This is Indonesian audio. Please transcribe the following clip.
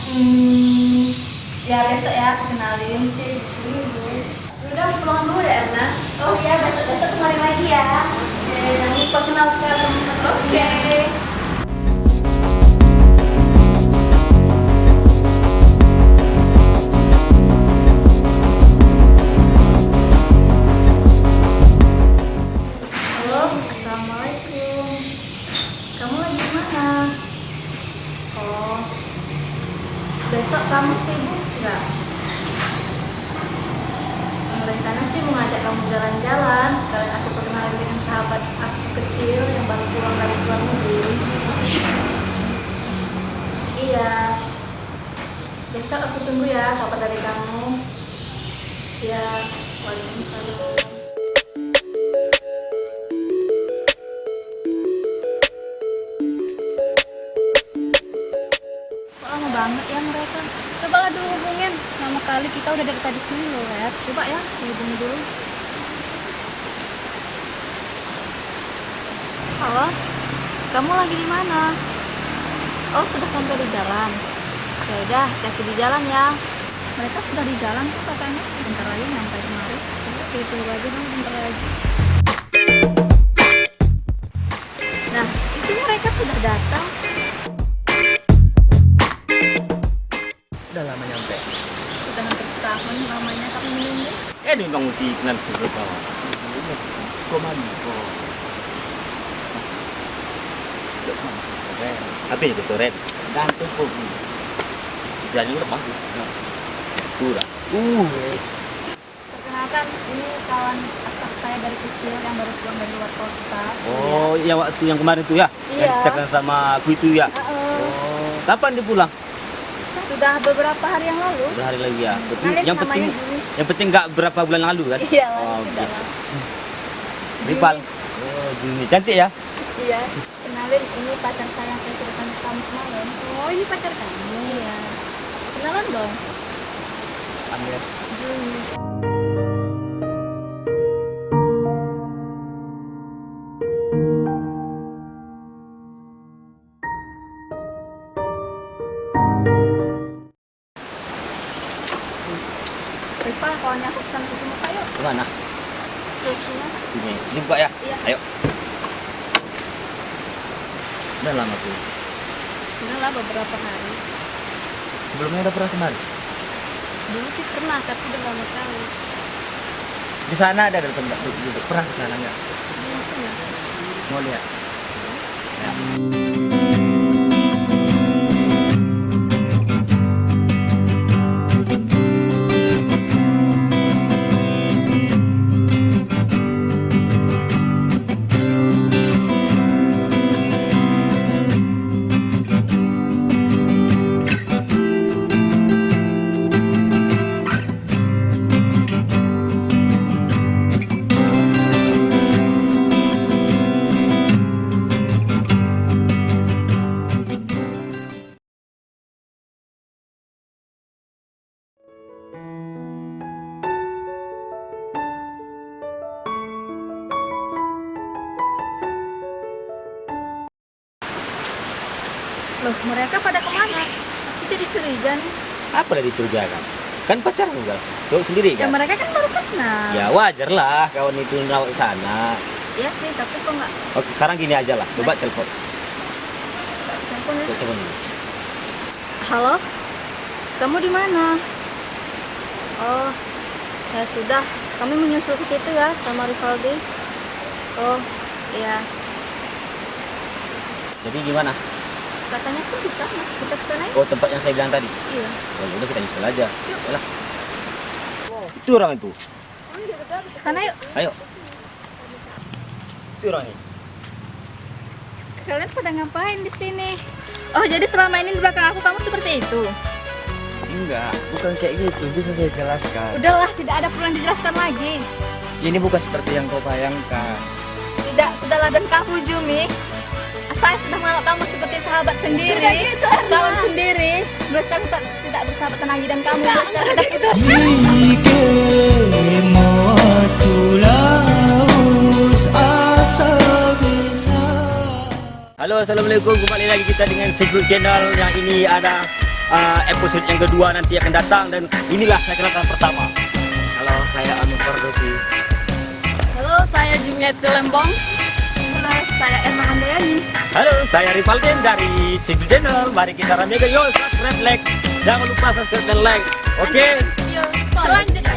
Hmm, ya besok ya aku kenalin. Udah aku pulang dulu ya Erna. Oh iya, besok kemarin lagi ya. Oke, jangan lupa kenalkan teman-teman. Oke. Halo, assalamualaikum. Kamu lagi di mana? Oh, besok kamu sibuk nggak? Rencana sih mau ngajak kamu jalan-jalan, sekalian aku perkenalan dengan sahabat aku kecil yang baru pulang dari luar negeri. Iya, besok aku tunggu ya kabar dari kamu. Ya, waalaikumsalam. Kok lama banget ya mereka? Coba lah dulu hubungin. Lama kali kita udah dari tadi sini loh, Red. Coba ya, dihubungi dulu. Halo, kamu lagi di mana? Oh, sudah sampai di jalan. Ya udah, hati-hati di jalan ya. Mereka sudah di jalan tuh katanya. Bentar lagi nyampe kemari. Coba kita tunggu aja dong bentar lagi. Nah, itu mereka sudah datang. Udah lama nyampe. Sudah hampir setahun lamanya kami menunggu. Ini bang mesti kenal sebelum kawan. Komando. Tapi itu sore. Gantung kok. Jadi udah pasti. Kurang. Perkenalkan, ini kawan akrab saya dari kecil yang baru pulang dari luar kota. Oh, ya waktu yang kemarin tuh ya? Iya. Yang ceritakan sama aku itu ya? Oh, kapan dia pulang? Sudah beberapa hari yang lalu. Udah hari lagi ya. Tapi Kenalin yang namanya penting Juni. yang penting nggak berapa bulan lalu kan? Iya, Oh, tidak gitu. lama. Ripal. Oh, Juni cantik ya? Iya. Kenalin, ini pacar saya yang saya ceritakan ke kamu semalam. Oh, ini pacar kamu? Iya. Kenalan dong. Amir. Juni. Rival, kawannya aku kesana cuci muka yuk. Kemana? Terusnya. Sini. Sini buka ya? Iya. Ayo. Udah lama tuh. Udah lah beberapa hari. Sebelumnya udah pernah kemari? Dulu sih pernah, tapi udah lama kali. Di sana ada tempat duduk. Pernah ke sana nggak? Belum pernah. Mau lihat? Ya. Loh, mereka pada kemana? Aku jadi curiga nih. Apa udah dicurigakan? Kan pacar enggak? Cowok sendiri Ya kan? mereka kan baru kenal. Ya wajar lah kawan itu rawat sana. Iya sih, tapi kok nggak Oke, sekarang gini aja lah. Coba telepon. telepon ya? Telepon dulu. Halo, kamu di mana? Oh, ya sudah. Kami menyusul ke situ ya sama Rivaldi. Oh, iya. Jadi gimana? Katanya sih di sana. Kita ke sana ya? Oh, tempat yang saya bilang tadi. Iya. Oh, udah kita nyusul aja. Yuk. Yalah. Itu orang itu. Ke sana yuk. Ayo. Itu orangnya. Kalian pada ngapain di sini? Oh, jadi selama ini di belakang aku kamu seperti itu? Enggak, bukan kayak gitu. Bisa saya jelaskan. Udahlah, tidak ada perlu yang dijelaskan lagi. Ini bukan seperti yang kau bayangkan. Tidak, sudahlah. Dan kamu Jumi, saya sudah menganggap kamu seperti sahabat sendiri, kawan sendiri. Dulu sekarang tidak bersahabatan lagi dan kamu dulu sekarang sudah putus. Halo, assalamualaikum. Kembali lagi kita dengan Segru Channel. Yang ini ada episode yang kedua nanti akan datang. Dan inilah saya kenalkan pertama. Halo, saya Anu Fardosi. Halo, saya Jumiati Lembong. Halo, saya Emma Handayani. Halo, saya Rivalden dari Civil Channel. Mari kita ramekan, yo subscribe, like. Jangan lupa subscribe dan like. Oke. Selanjutnya.